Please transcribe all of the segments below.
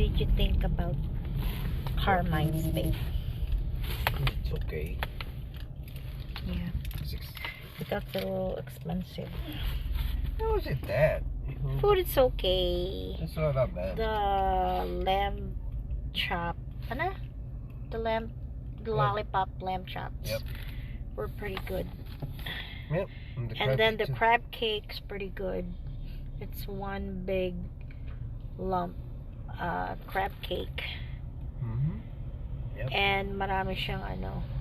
did you think about Carmine's steak? It's okay. Yeah. I thought they were a little expensive. How is it that? Food is okay. It's not that bad. The lamb chop, ano? The lollipop lamb chops. Yep. Were pretty good. Yep. And then the crab cake's pretty good. It's one big lump crab cake. Yep. And marami siyang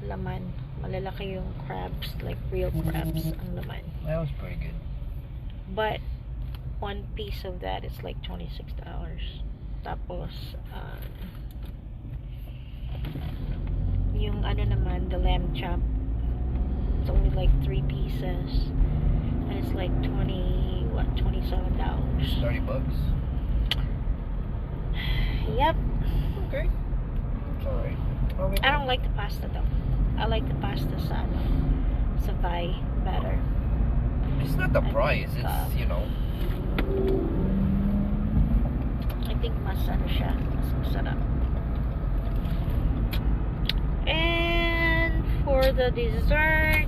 laman. Malalaki yung crabs, like real crabs ang laman. That was pretty good. But one piece of that is like $26. Tapos yung naman, the lamb chop, it's only like 3 pieces. And it's like $27. $30. Yep. Okay. It's alright. I don't like the pasta though. I like the pasta sa Vai better. It's not the price, it's, you know. I think mas siya, mas masarap. And for the dessert,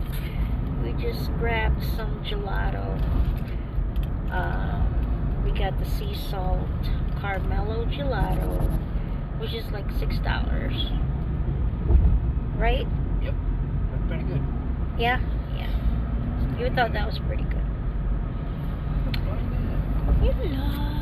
we just grabbed some gelato. We got the sea salt Carmelo gelato, which is like $6. Right? Yep. That's pretty good. Yeah? Yeah. You thought that was pretty good. Not bad. You love